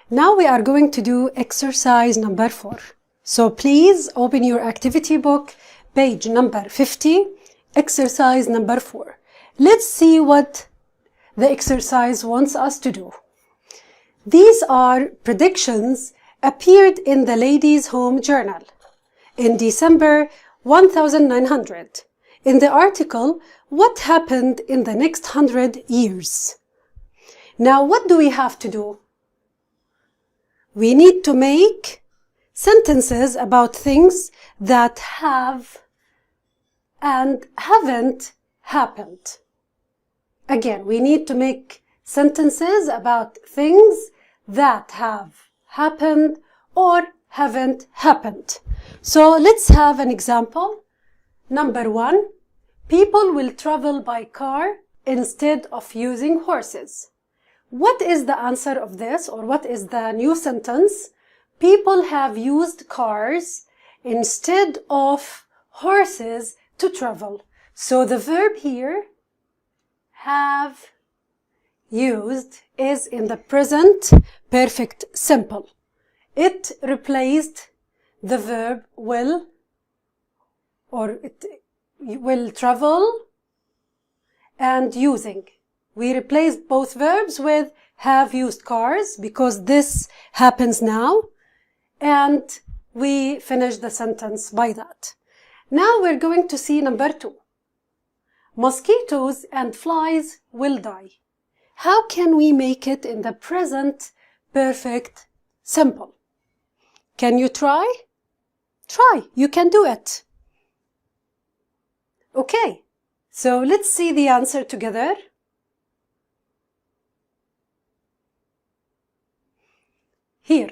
Now we are going to do exercise number 4. So please open your activity book, page number 50, exercise number 4. Let's see what the exercise wants us to do. These are predictions appeared in the Ladies' Home Journal in December 1900. In the article, what happened in the next 100 years? Now, what do we have to do? We need to make sentences about things that have and haven't happened. Again, we need to make sentences about things that have happened or haven't happened. So let's have an example. Number 1, people will travel by car instead of using horses. What is the answer of this, or what is the new sentence? People have used cars instead of horses to travel. So the verb here, have used, is in the present perfect simple. It replaced the verb will, or it will travel, and using. We replaced both verbs with have used cars because this happens now, and we finished the sentence by that. Now we're going to see number 2. Mosquitoes and flies will die. How can we make it in the present perfect simple? Can you try? Try, you can do it. Okay, so let's see the answer together. Here,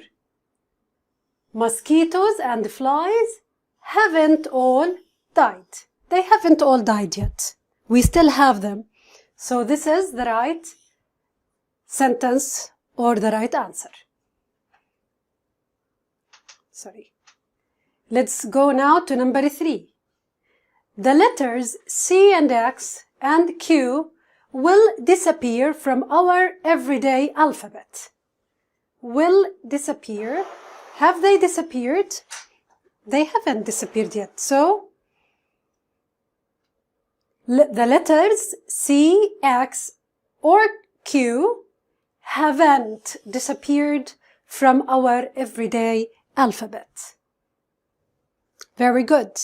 mosquitoes and flies haven't all died. They haven't all died yet. We still have them. So this is the right sentence or the right answer. Sorry. Let's go now to number 3. The letters C and X and Q will disappear from our everyday alphabet. Will disappear. Have they disappeared? They haven't disappeared yet. So, the letters C, X, or Q haven't disappeared from our everyday alphabet. Very good.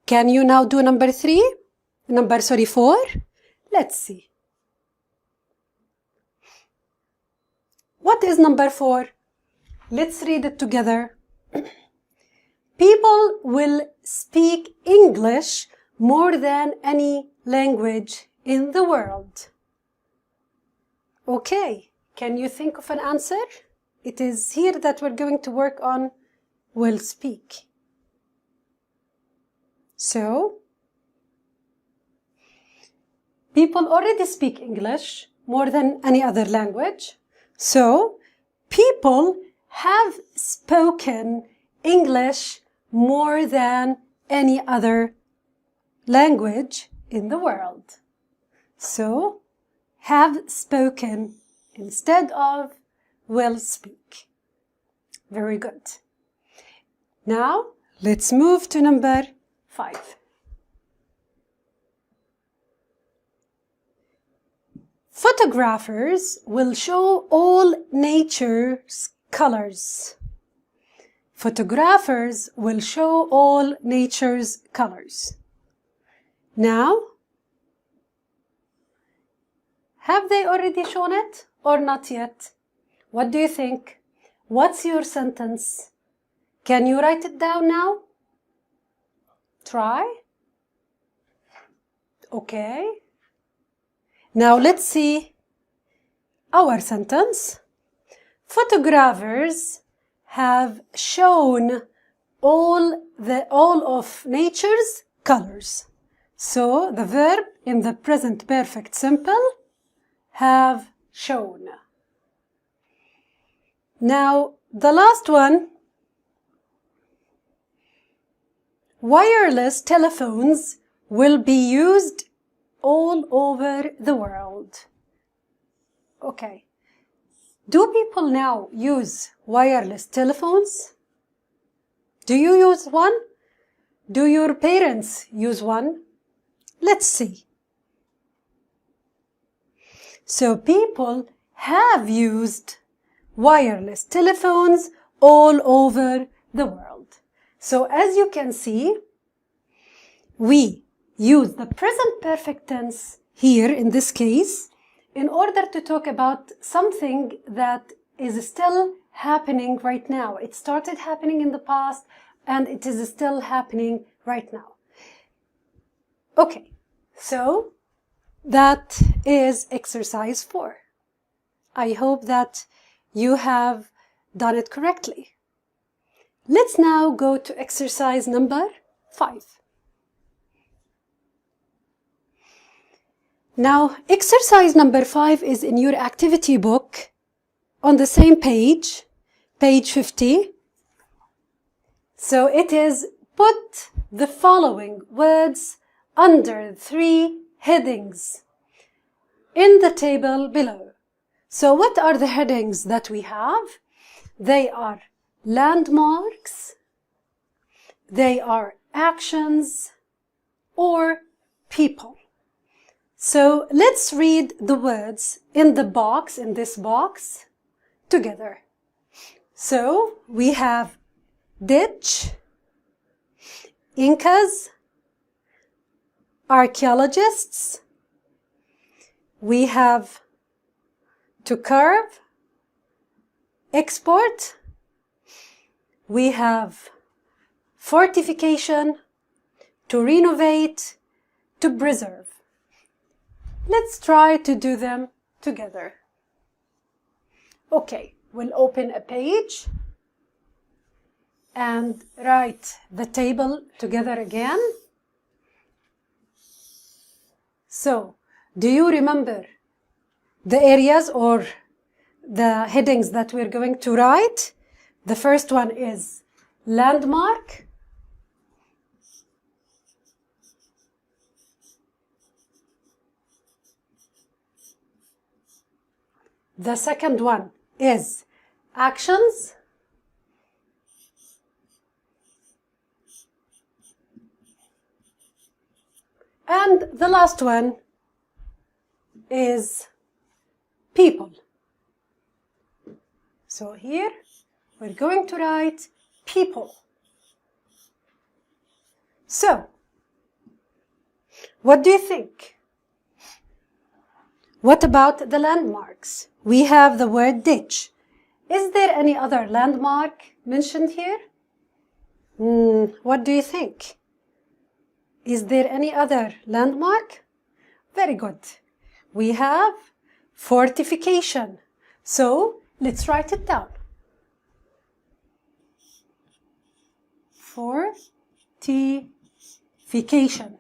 Can you now do number 3? 4? Let's see. What is number 4? Let's read it together. People will speak English more than any language in the world. Okay, can you think of an answer? It is here that we're going to work on will speak. So, people already speak English more than any other language. So, people have spoken English more than any other language in the world. So, have spoken instead of will speak. Very good. Now, let's move to number 5. Photographers will show all nature's colors. Photographers will show all nature's colors. Now, have they already shown it or not yet? What do you think? What's your sentence? Can you write it down now? Try. Okay. Now let's see our sentence. Photographers have shown all of nature's colors. So the verb in the present perfect simple, have shown. Now the last one. Wireless telephones will be used all over the world. Okay. Do people now use wireless telephones? Do you use one? Do your parents use one? Let's see. So people have used wireless telephones all over the world. So as you can see, we use the present perfect tense here in this case in order to talk about something that is still happening right now. It started happening in the past and it is still happening right now. Okay, so that is exercise 4. I hope that you have done it correctly. Let's now go to exercise number 5. Now, exercise number 5 is in your activity book on the same page, page 50. So it is put the following words under 3 headings in the table below. So what are the headings that we have? They are landmarks, they are actions, or people. So let's read the words in the box, in this box, together. So we have ditch, Incas, archaeologists, we have to curve, export, we have fortification, to renovate, to preserve. Let's try to do them together. Okay, we'll open a page and write the table together again. So, do you remember the areas or the headings that we're going to write? The first one is landmark. The second one is actions. And the last one is people. So here we're going to write people. So, what do you think? What about the landmarks? We have the word ditch. Is there any other landmark mentioned here? What do you think? Is there any other landmark? Very good. We have fortification. So, let's write it down. Fortification.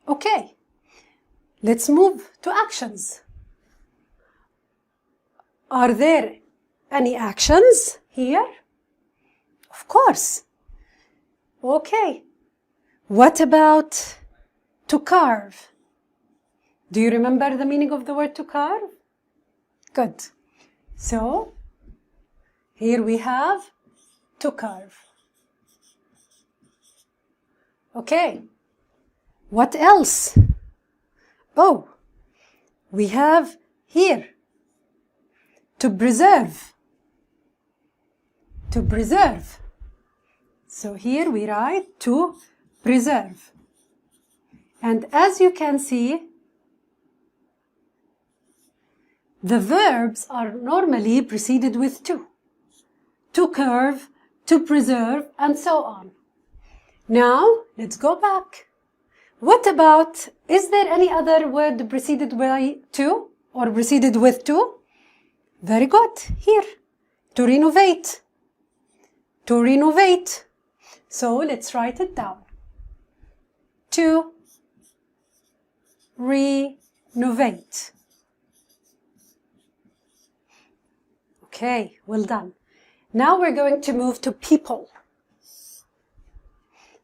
Okay, let's move to actions. Are there any actions here? Of course. Okay, what about to carve? Do you remember the meaning of the word to carve? Good. So, here we have to carve. Okay. What else? Oh, we have here to preserve. To preserve. So here we write to preserve. And as you can see, the verbs are normally preceded with to. To curve, to preserve, and so on. Now, let's go back. What about, is there any other word preceded by to or preceded with to? Very good. Here, to renovate. To renovate. So let's write it down. To renovate. Okay, well done. Now we're going to move to people.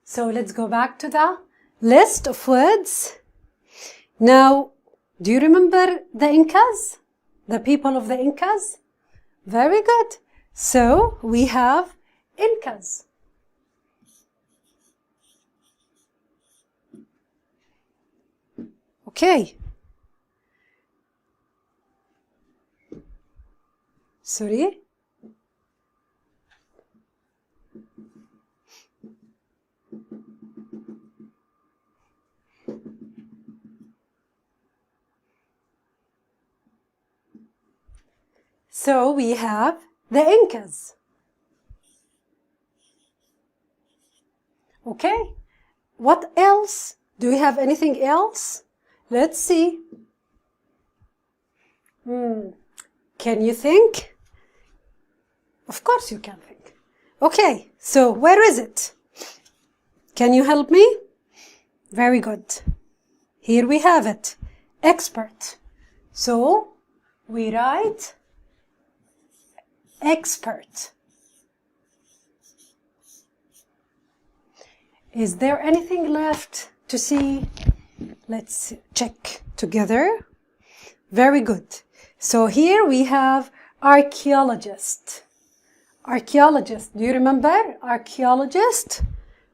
So let's go back to the list of words. Now, Do you remember the Incas? The people of the Incas? Very good. So we have Incas. Okay. Sorry. So we have the Incas. Okay. What else? Do we have anything else? Let's see. Can you think? Of course you can think. Okay, so where is it? Can you help me? Very good. Here we have it. Expert. So we write expert. Is there anything left to see? Let's check together. Very good. So here we have archaeologist. Archaeologist. Do you remember archaeologist?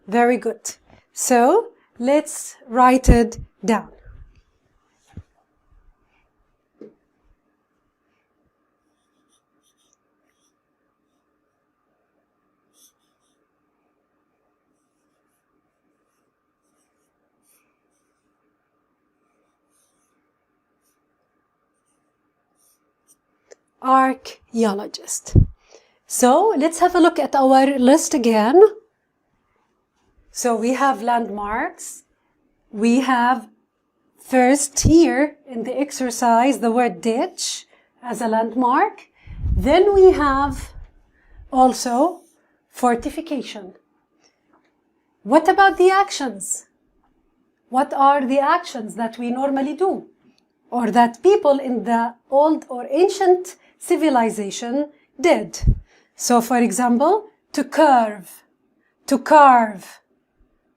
Very good. So let's write it down. Archaeologist. So let's have a look at our list again. So we have landmarks. We have first here in the exercise the word ditch as a landmark. Then we have also fortification. What about the actions? What are the actions that we normally do, or that people in the old or ancient civilization did? So for example, to curve, to carve,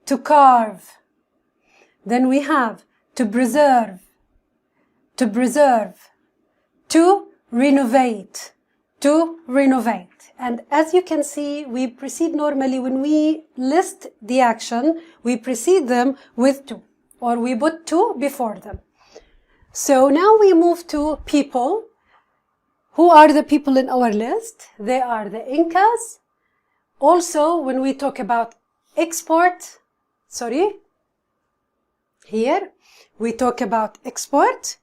to carve. Then we have to preserve, to preserve, to renovate, to renovate. And as you can see, we proceed normally when we list the action, we precede them with to, or we put to before them. So now we move to people. Who are the people in our list? They are the Incas. Also, when we talk about here we talk about export,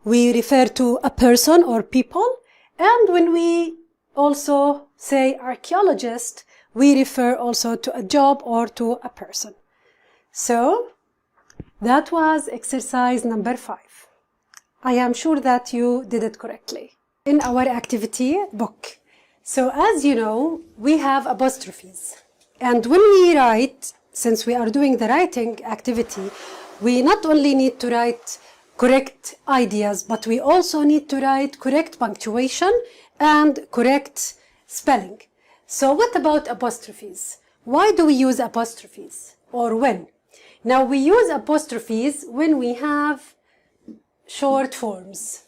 we refer to a person or people. And when we also say archaeologist, we refer also to a job or to a person. So that was exercise number 5. I am sure that you did it correctly. In our activity book. So as you know, we have apostrophes. And when we write, since we are doing the writing activity, we not only need to write correct ideas, but we also need to write correct punctuation and correct spelling. So what about apostrophes? Why do we use apostrophes? Or when? Now we use apostrophes when we have short forms.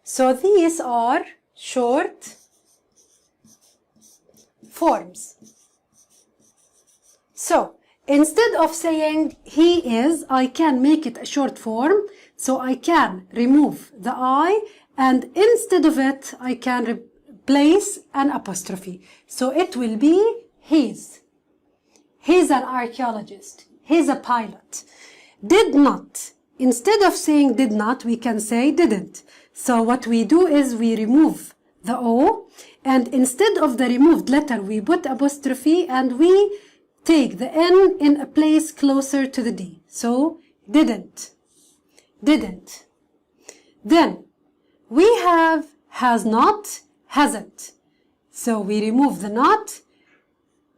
So these are short forms. So instead of saying he is, I can make it a short form. So I can remove the I, and instead of it, I can replace an apostrophe. So it will be his. He's an archaeologist. He's a pilot. Did not. Instead of saying did not, we can say didn't. So what we do is we remove the O, and instead of the removed letter, we put apostrophe and we take the N in a place closer to the D. So didn't, didn't. Then we have has not, hasn't. So we remove the not,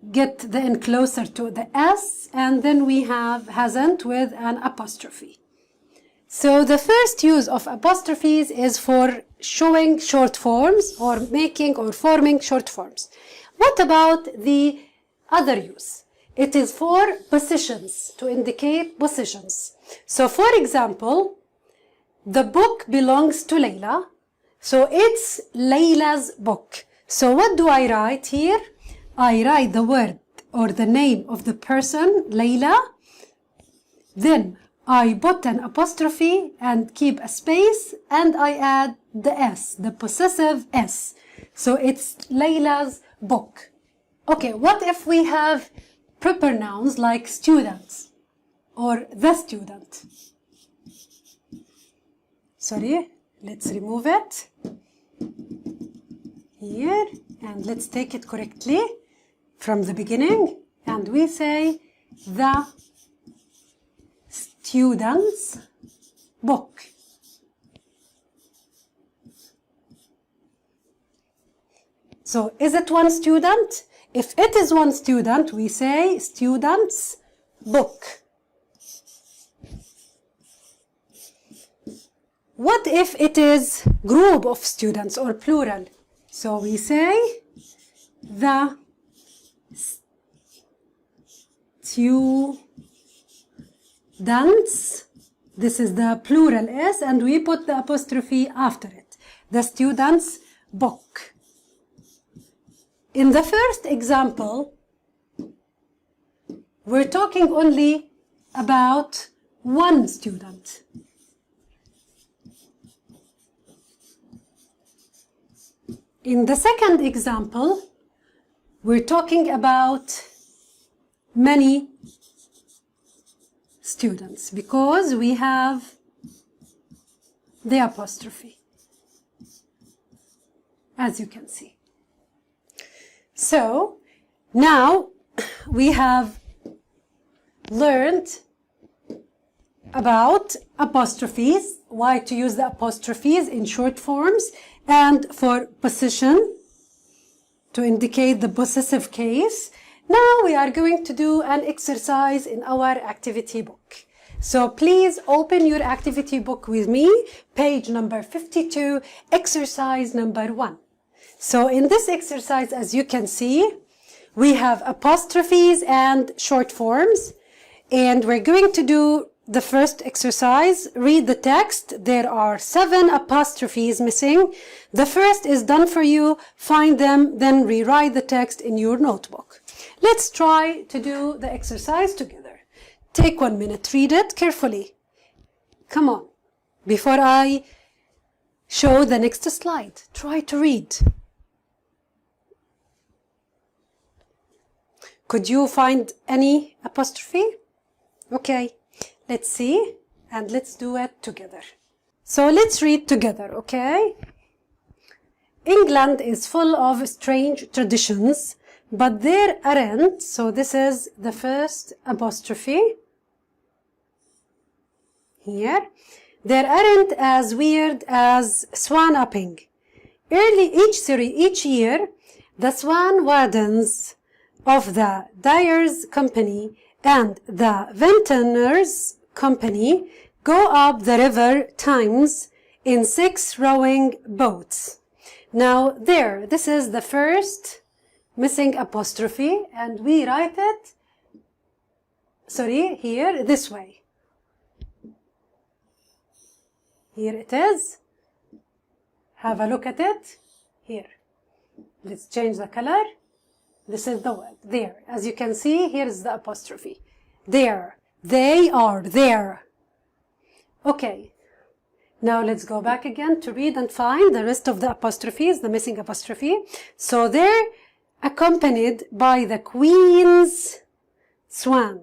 get the N closer to the S, and then we have hasn't with an apostrophe. So the first use of apostrophes is for showing short forms or making or forming short forms. What about the other use? It is for positions, to indicate positions. So for example, the book belongs to Layla. So it's Layla's book. So what do I write here? I write the word or the name of the person, Layla. Then I put an apostrophe and keep a space, and I add the S, the possessive S. So it's Layla's book. Okay, what if we have proper nouns like students or the student? Sorry, let's remove it here and let's take it correctly from the beginning, and we say the student's book. So is it one student? If it is one student, we say student's book. What if it is group of students or plural? So we say the students, this is the plural S, and we put the apostrophe after it. The student's book. In the first example, we're talking only about one student. In the second example, we're talking about many students because we have the apostrophe, as you can see. So now we have learned about apostrophes, why to use the apostrophes in short forms, and for possession to indicate the possessive case. Now we are going to do an exercise in our activity book. So please open your activity book with me, page number 52, exercise number 1. So in this exercise, as you can see, we have apostrophes and short forms, and we're going to do the first exercise. Read the text. There are 7 apostrophes missing. The first is done for you. Find them, then rewrite the text in your notebook. Let's try to do the exercise together. Take 1 minute, read it carefully. Come on. Before I show the next slide, try to read. Could you find any apostrophe? Okay. Let's see, and let's do it together. So let's read together, okay? England is full of strange traditions, but there aren't, so this is the first apostrophe here. There aren't as weird as swan-upping. Each year, the swan wardens of the dyer's company and the vintner's company go up the river Thames in 6 rowing boats. Now there, this is the first missing apostrophe, and we write it, here, this way. Here it is. Have a look at it. Here. Let's change the color. This is the word. There. As you can see, here's the apostrophe. There. They are there. Okay. Now let's go back again to read and find the rest of the apostrophes, the missing apostrophe. So they're accompanied by the Queen's swan.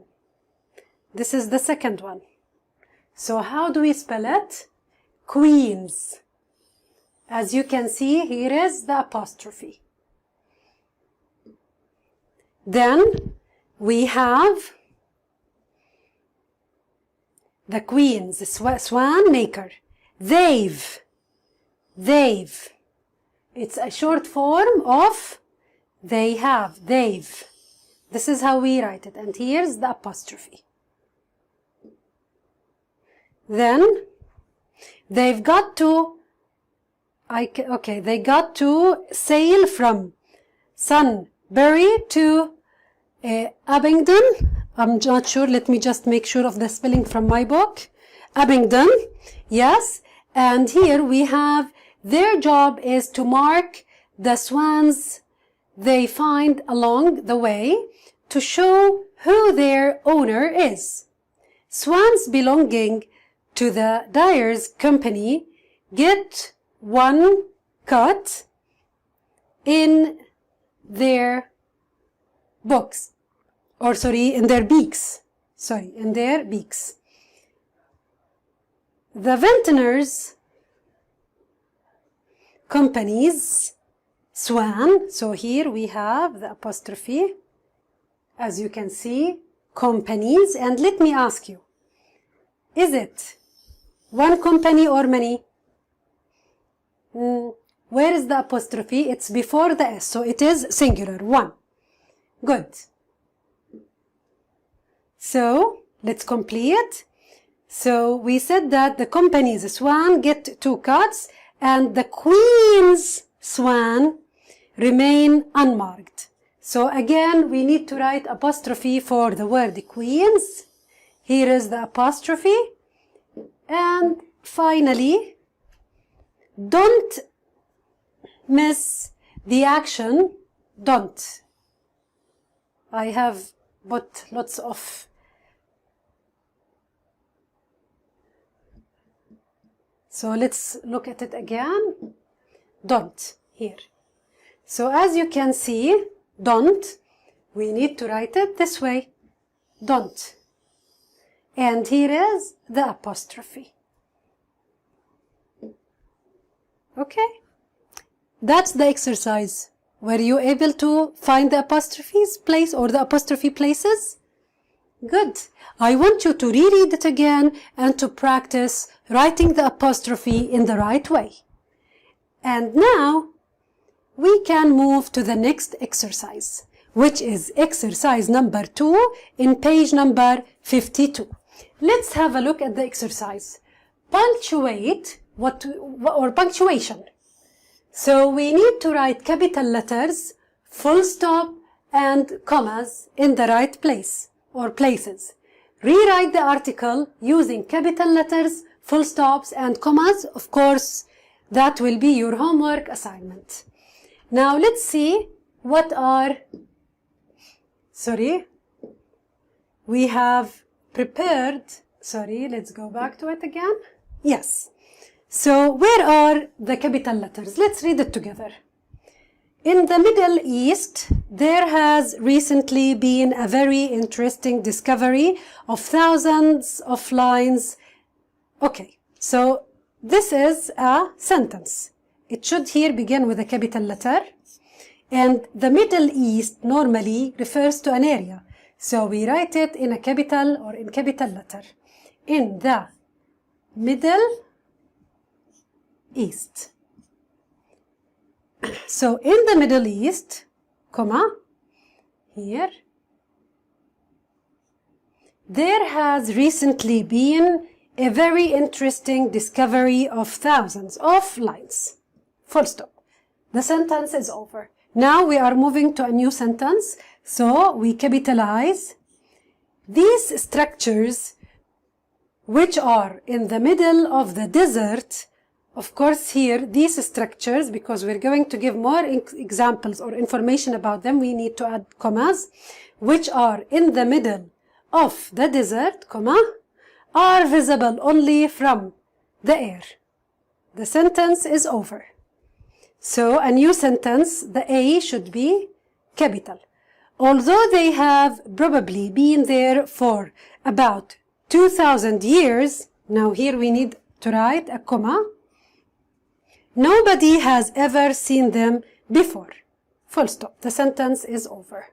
This is the second one. So how do we spell it? Queen's. As you can see, here is the apostrophe. Then we have the Queen's, the swan maker. They've. It's a short form of they have. They've. This is how we write it. And here's the apostrophe. Then they've got to, they got to sail from Sunbury to Abingdon. I'm not sure. Let me just make sure of the spelling from my book. Abingdon, yes. And here we have their job is to mark the swans they find along the way to show who their owner is. Swans belonging to the dyer's company get one cut in their books, or sorry, in their beaks. Sorry, in their beaks. The vintner's company's swan, so here we have the apostrophe, as you can see, companies. And let me ask you, is it one company or many? Where is the apostrophe? It's before the S, so it is singular, one. Good. So let's complete. So we said that the company's swan get two cuts and the queen's swan remain unmarked. So again, we need to write apostrophe for the word queens. Here is the apostrophe. And finally, don't miss the action don't. I have put lots of so let's look at it again. Don't here. So as you can see, don't, we need to write it this way. Don't. And here is the apostrophe. Okay. That's the exercise. Were you able to find the apostrophes place or the apostrophe places? Good. I want you to reread it again and to practice writing the apostrophe in the right way. And now we can move to the next exercise, which is exercise number 2 in page number 52. Let's have a look at the exercise. Punctuate or punctuation. So we need to write capital letters, full stop, and commas in the right place or places. Rewrite the article using capital letters, full stops, and commas. Of course, that will be your homework assignment. Now let's see what are, we have prepared, let's go back to it again. Yes. So where are the capital letters? Let's read it together. In the Middle East, there has recently been a very interesting discovery of thousands of lines. Okay, so this is a sentence. It should here begin with a capital letter. And the Middle East normally refers to an area. So we write it in a capital or in capital letter. In the Middle East. So in the Middle East, comma, here, there has recently been a very interesting discovery of thousands of lines. Full stop. The sentence is over. Now we are moving to a new sentence. So we capitalize these structures which are in the middle of the desert. Of course, here, these structures, because we're going to give more examples or information about them, we need to add commas, which are in the middle of the desert, comma, are visible only from the air. The sentence is over. So, a new sentence, the A should be capital. Although they have probably been there for about 2,000 years, now here we need to write a comma, nobody has ever seen them before. Full stop. The sentence is over.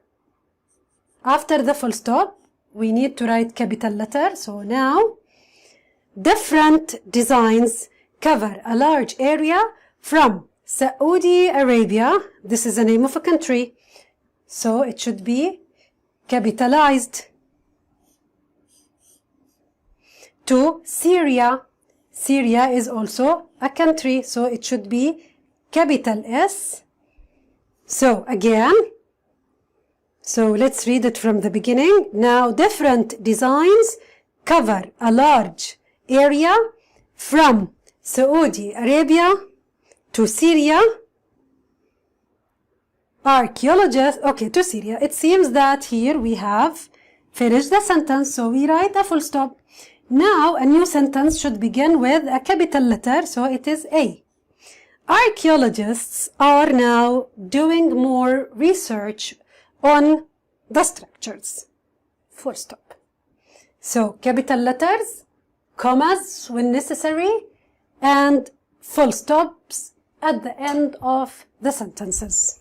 After the full stop, we need to write capital letter. So now, different designs cover a large area from Saudi Arabia. This is the name of a country. So it should be capitalized. To Syria. Syria is also a country, so it should be capital S. So again, so let's read it from the beginning. Now, different designs cover a large area from Saudi Arabia to Syria. Archaeologists, okay, to Syria. It seems that here we have finished the sentence, so we write a full stop. Now a new sentence should begin with a capital letter, so it is A. Archaeologists are now doing more research on the structures. Full stop. So capital letters, commas when necessary, and full stops at the end of the sentences.